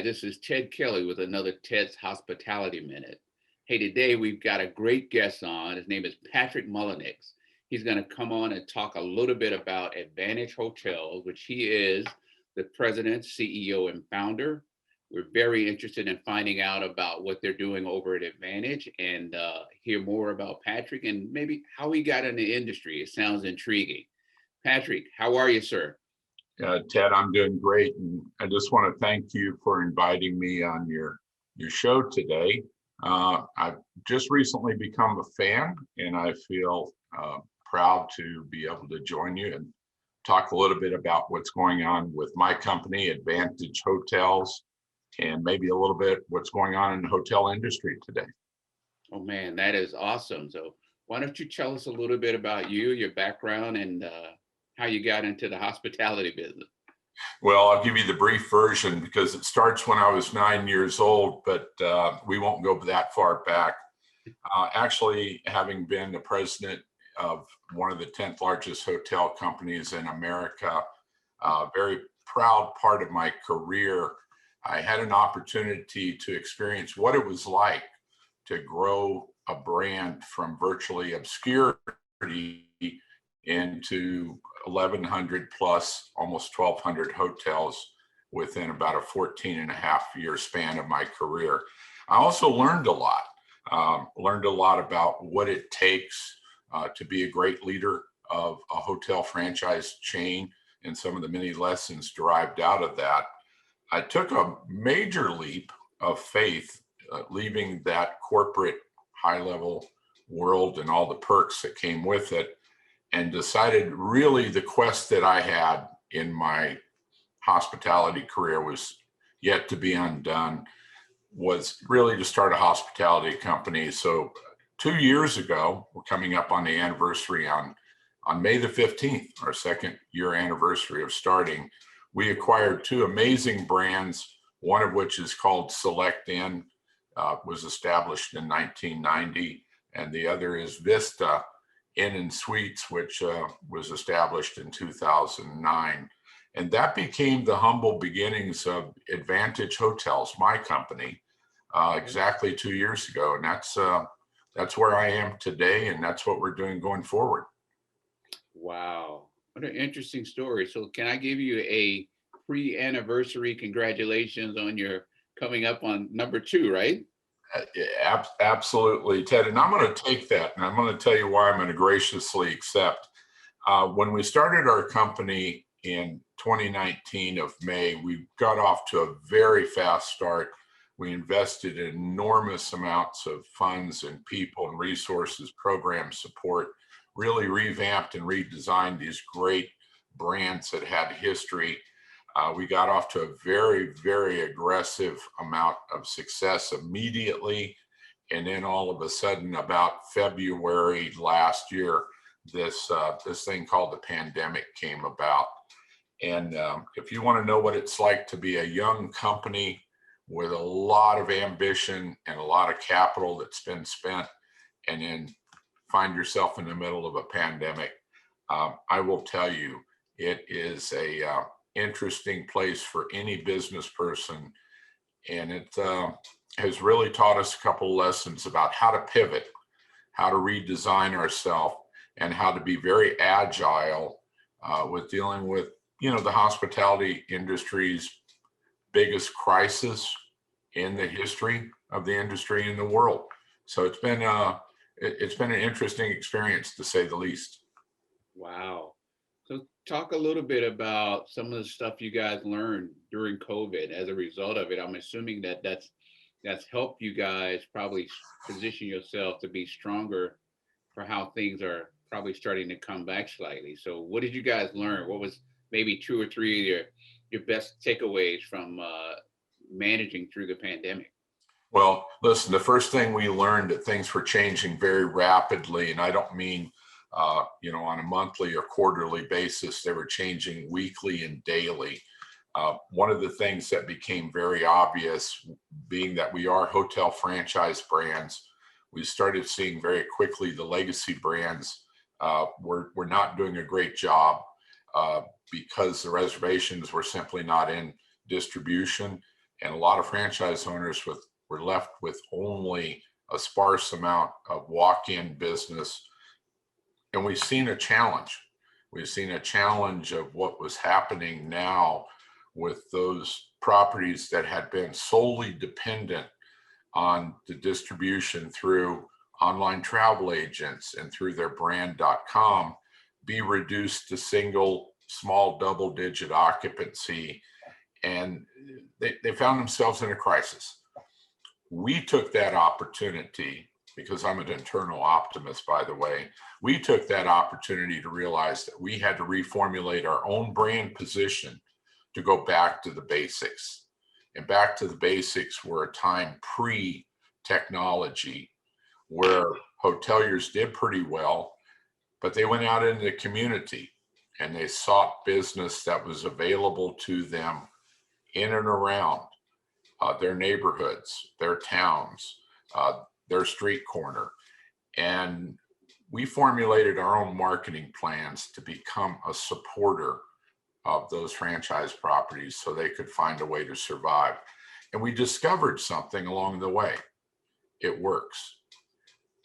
guys. This is Ted Kelly with another Ted's Hospitality Minute. Hey, today we've got a great guest on. His name is Patrick Mullinix. He's going to come on and talk a little bit about Advantage Hotels, which he is the president, CEO, and founder. We're very interested in finding out about what they're doing over at Advantage and hear more about Patrick and maybe how he got in the industry. It sounds intriguing. Patrick, how are you, sir? Ted, I'm doing great, and I just want to thank you for inviting me on your show today. I've just recently become a fan, and I feel proud to be able to join you and talk a little bit about what's going on with my company, Advantage Hotels, and maybe a little bit what's going on in the hotel industry today. Oh man, that is awesome. So why don't you tell us a little bit about you, your background, and how you got into the hospitality business? Well, I'll give you the brief version because it starts when I was 9 years old, but we won't go that far back. Actually, having been the president of one of the 10th largest hotel companies in America, very proud part of my career, I had an opportunity to experience what it was like to grow a brand from virtually obscurity into 1,100 plus, almost 1,200 hotels within about a 14 and a half year span of my career. I also learned a lot about what it takes to be a great leader of a hotel franchise chain and some of the many lessons derived out of that. I took a major leap of faith, leaving that corporate high level world and all the perks that came with it, and decided really the quest that I had in my hospitality career was yet to be undone, was really to start a hospitality company. So 2 years ago, we're coming up on the anniversary on May the 15th, our second year anniversary of starting, we acquired two amazing brands, one of which is called Select Inn, was established in 1990, and the other is Vista Inn and Suites, which was established in 2009. And that became the humble beginnings of Advantage Hotels, my company, exactly 2 years ago. And that's where I am today, and that's what we're doing going forward. Wow, what an interesting story. So can I give you a pre-anniversary congratulations on your coming up on number 2, right? Absolutely, Ted. And I'm going to take that and I'm going to tell you why I'm going to graciously accept. When we started our company in 2019 of May, we got off to a very fast start. We invested enormous amounts of funds and people and resources, program support, really revamped and redesigned these great brands that had history. We got off to a very, very aggressive amount of success immediately. And then all of a sudden, about February last year, this thing called the pandemic came about. And if you want to know what it's like to be a young company with a lot of ambition and a lot of capital that's been spent, and then find yourself in the middle of a pandemic, I will tell you, it is a interesting place for any business person. And it has really taught us a couple lessons about how to pivot, how to redesign ourselves, and how to be very agile with dealing with, the hospitality industry's biggest crisis in the history of the industry in the world. So it's been an interesting experience, to say the least. Wow. So talk a little bit about some of the stuff you guys learned during COVID as a result of it. I'm assuming that that's helped you guys probably position yourself to be stronger for how things are probably starting to come back slightly. So what did you guys learn? What was maybe 2 or 3 of your best takeaways from managing through the pandemic? Well, listen, the first thing we learned that things were changing very rapidly, and I don't mean on a monthly or quarterly basis. They were changing weekly and daily. One of the things that became very obvious, being that we are hotel franchise brands, we started seeing very quickly the legacy brands were not doing a great job because the reservations were simply not in distribution. And a lot of franchise owners were left with only a sparse amount of walk-in business. And we've seen a challenge. We've seen a challenge of what was happening now with those properties that had been solely dependent on the distribution through online travel agents and through their brand.com be reduced to single, small, double-digit occupancy. And they found themselves in a crisis. We took that opportunity, because I'm an internal optimist, by the way, we took that opportunity to realize that we had to reformulate our own brand position to go back to the basics. And back to the basics were a time pre-technology where hoteliers did pretty well, but they went out into the community and they sought business that was available to them in and around their neighborhoods, their towns, their street corner. And we formulated our own marketing plans to become a supporter of those franchise properties so they could find a way to survive. And we discovered something along the way. It works.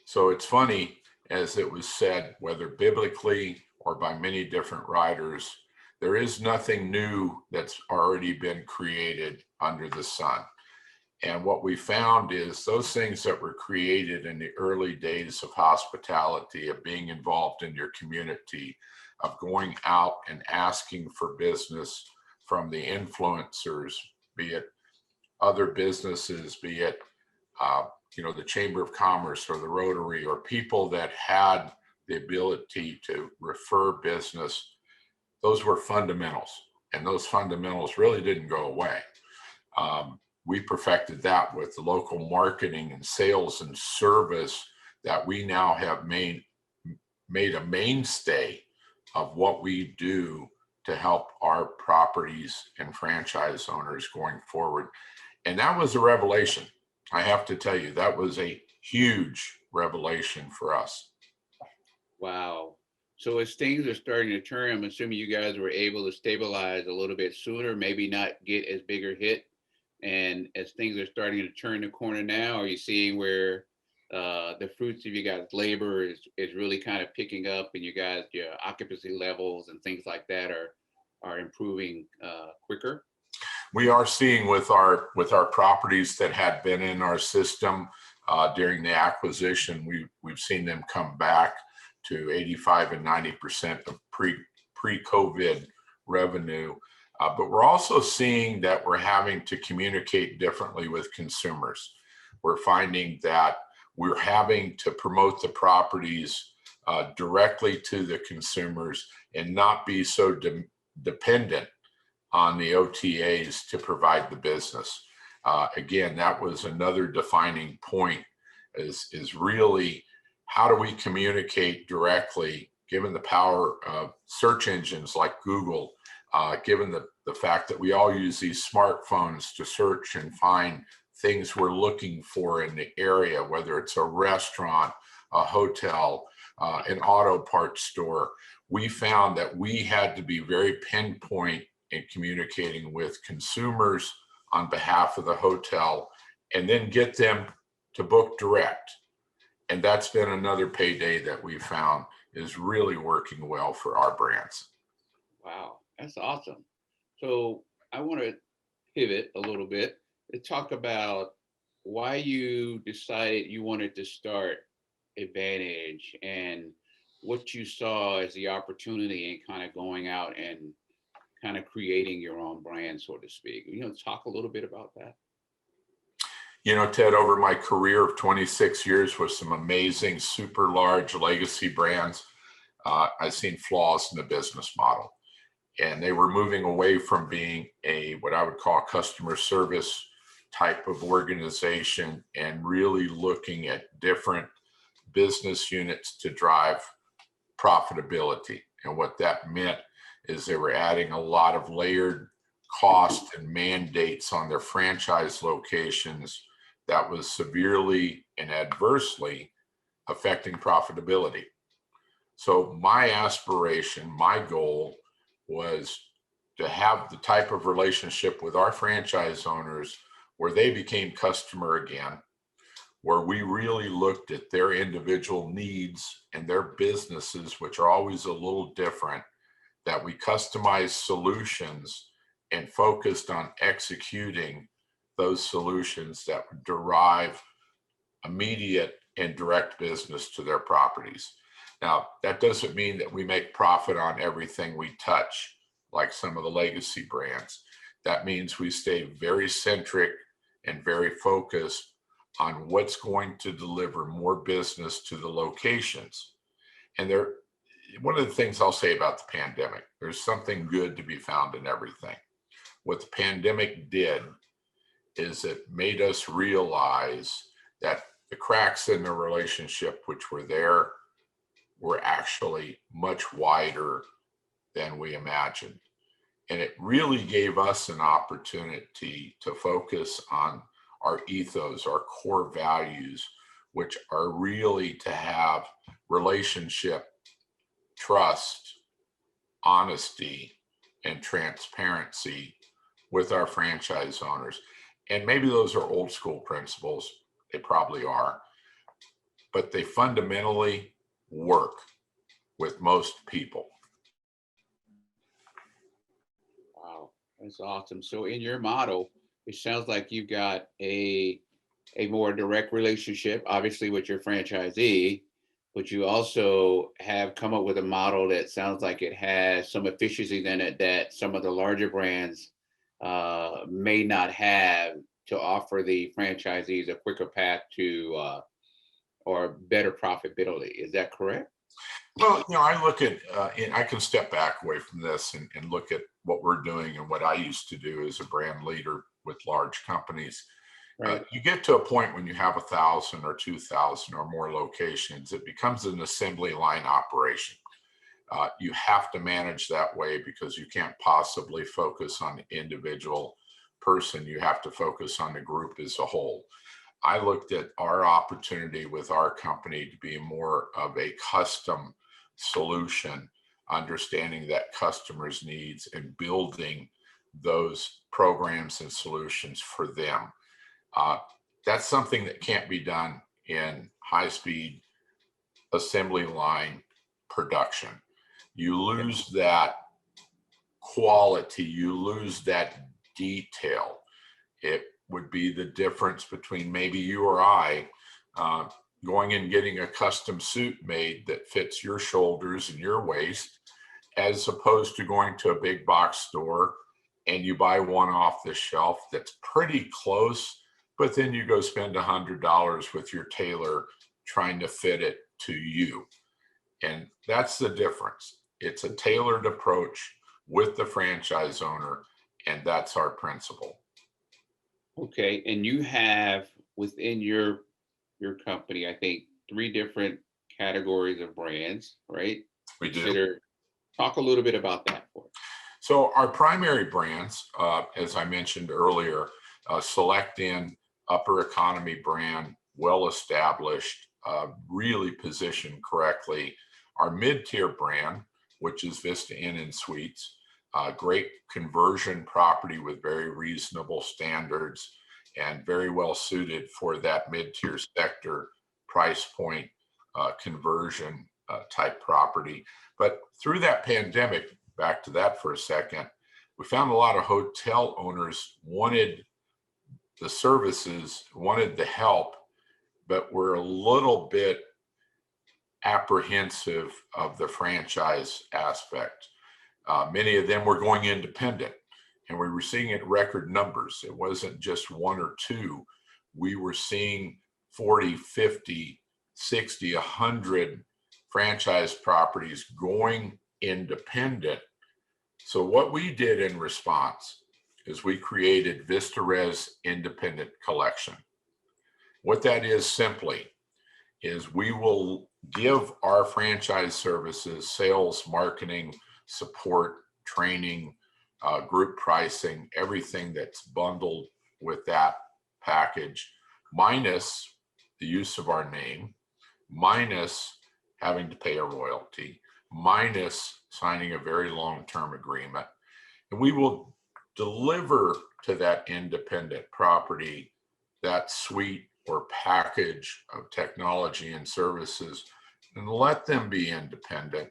So it's funny, as it was said, whether biblically or by many different writers, there is nothing new that's already been created under the sun. And what we found is those things that were created in the early days of hospitality, of being involved in your community, of going out and asking for business from the influencers, be it other businesses, be it the Chamber of Commerce or the Rotary, or people that had the ability to refer business. Those were fundamentals, and those fundamentals really didn't go away. We perfected that with the local marketing and sales and service that we now have made a mainstay of what we do to help our properties and franchise owners going forward. And that was a revelation. I have to tell you, that was a huge revelation for us. Wow. So as things are starting to turn, I'm assuming you guys were able to stabilize a little bit sooner, maybe not get as big a hit. And as things are starting to turn the corner now, are you seeing where the fruits of you guys' labor is really kind of picking up, and your occupancy levels and things like that are improving quicker? We are seeing with our properties that had been in our system during the acquisition, we've seen them come back to 85 and 90% of pre-COVID revenue. But we're also seeing that we're having to communicate differently with consumers. We're finding that we're having to promote the properties directly to the consumers and not be so dependent on the OTAs to provide the business. Again, that was another defining point, is really how do we communicate directly, given the power of search engines like Google, given the fact that we all use these smartphones to search and find things we're looking for in the area, whether it's a restaurant, a hotel, an auto parts store. We found that we had to be very pinpoint in communicating with consumers on behalf of the hotel, and then get them to book direct. And that's been another payday that we found is really working well for our brands. Wow, that's awesome. So I want to pivot a little bit to talk about why you decided you wanted to start Advantage and what you saw as the opportunity in kind of going out and kind of creating your own brand, so to speak. Talk a little bit about that. Ted, over my career of 26 years with some amazing, super large legacy brands, I've seen flaws in the business model. And they were moving away from being what I would call customer service type of organization and really looking at different business units to drive profitability. And what that meant is they were adding a lot of layered costs and mandates on their franchise locations that was severely and adversely affecting profitability. So my aspiration, my goal was to have the type of relationship with our franchise owners where they became customer again, where we really looked at their individual needs and their businesses, which are always a little different, that we customized solutions and focused on executing those solutions that would derive immediate and direct business to their properties. Now, that doesn't mean that we make profit on everything we touch, like some of the legacy brands. That means we stay very centric and very focused on what's going to deliver more business to the locations. And one of the things I'll say about the pandemic, there's something good to be found in everything. What the pandemic did is it made us realize that the cracks in the relationship, which were there, were actually much wider than we imagined. And it really gave us an opportunity to focus on our ethos, our core values, which are really to have relationship, trust, honesty, and transparency with our franchise owners. And maybe those are old school principles, they probably are, but they fundamentally work with most people. Wow, that's awesome. So in your model, it sounds like you've got a more direct relationship, obviously with your franchisee, but you also have come up with a model that sounds like it has some efficiencies in it that some of the larger brands may not have, to offer the franchisees a quicker path to or better profitability. Is that correct? Well, I look at, and I can step back away from this and look at what we're doing and what I used to do as a brand leader with large companies. Right. You get to a point when you have 1,000 or 2,000 or more locations, it becomes an assembly line operation. You have to manage that way because you can't possibly focus on the individual person. You have to focus on the group as a whole. I looked at our opportunity with our company to be more of a custom solution, understanding that customers' needs and building those programs and solutions for them. That's something that can't be done in high-speed assembly line production. You lose that quality, you lose that detail. It would be the difference between maybe you or I going and getting a custom suit made that fits your shoulders and your waist, as opposed to going to a big box store and you buy one off the shelf that's pretty close, but then you go spend $100 with your tailor trying to fit it to you. And that's the difference. It's a tailored approach with the franchise owner, and that's our principle. Okay, and you have within your company, I think, 3 different categories of brands, right? We do. Talk a little bit about that for us. So our primary brands, as I mentioned earlier, Select In, upper economy brand, well-established, really positioned correctly. Our mid-tier brand, which is Vista Inn and Suites, great conversion property with very reasonable standards and very well suited for that mid-tier sector price point conversion type property. But through that pandemic, back to that for a second, we found a lot of hotel owners wanted the services, wanted the help, but were a little bit apprehensive of the franchise aspect. Many of them were going independent, and we were seeing it record numbers. It wasn't just 1 or 2. We were seeing 40, 50, 60, 100 franchise properties going independent. So what we did in response is we created VistaRez Independent Collection. What that is simply is we will give our franchise services, sales, marketing, support, training, group pricing, everything that's bundled with that package, minus the use of our name, minus having to pay a royalty, minus signing a very long-term agreement. And we will deliver to that independent property that suite or package of technology and services, and let them be independent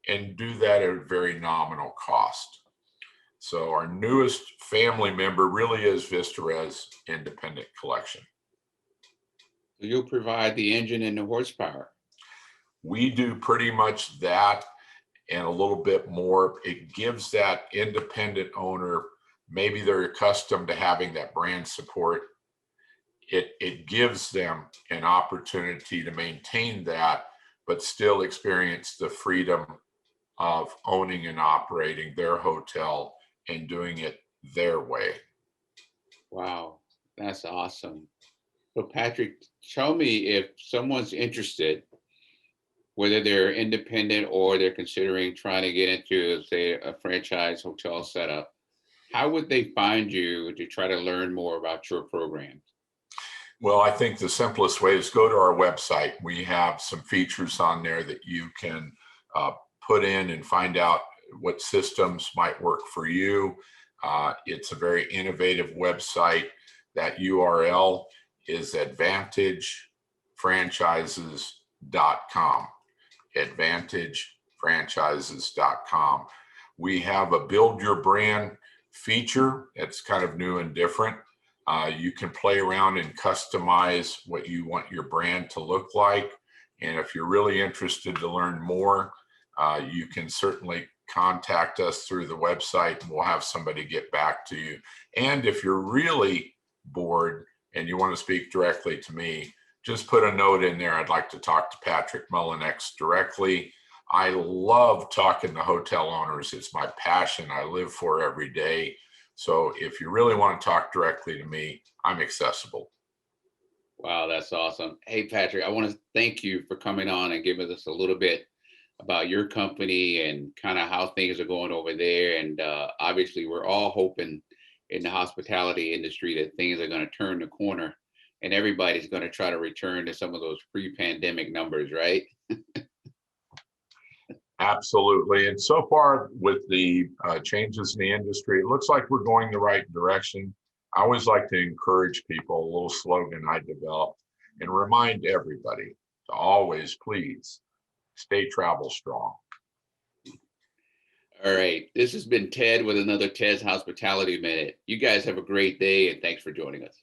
and do that at a very nominal cost. So our newest family member really is VistaRez Independent Collection. You'll provide the engine and the horsepower. We do pretty much that and a little bit more. It gives that independent owner, maybe they're accustomed to having that brand support. It gives them an opportunity to maintain that, but still experience the freedom of owning and operating their hotel and doing it their way. Wow, that's awesome. So Patrick, tell me if someone's interested, whether they're independent or they're considering trying to get into, say, a franchise hotel setup, how would they find you to try to learn more about your programs? Well, I think the simplest way is go to our website. We have some features on there that you can put in and find out what systems might work for you. It's a very innovative website. That URL is advantagefranchises.com. advantagefranchises.com. We have a build your brand feature that's kind of new and different. You can play around and customize what you want your brand to look like. And if you're really interested to learn more, you can certainly contact us through the website and we'll have somebody get back to you. And if you're really bored and you want to speak directly to me, just put a note in there. I'd like to talk to Patrick Mullinix directly. I love talking to hotel owners. It's my passion. I live for every day. So if you really want to talk directly to me, I'm accessible. Wow, that's awesome. Hey, Patrick, I want to thank you for coming on and giving us a little bit about your company and kind of how things are going over there. And obviously, we're all hoping in the hospitality industry that things are going to turn the corner and everybody's going to try to return to some of those pre-pandemic numbers, right? Absolutely. And so far with the changes in the industry, it looks like we're going the right direction. I always like to encourage people, a little slogan I developed, and remind everybody to always, please, stay travel strong. All right. This has been Ted with another Ted's Hospitality Minute. You guys have a great day and thanks for joining us.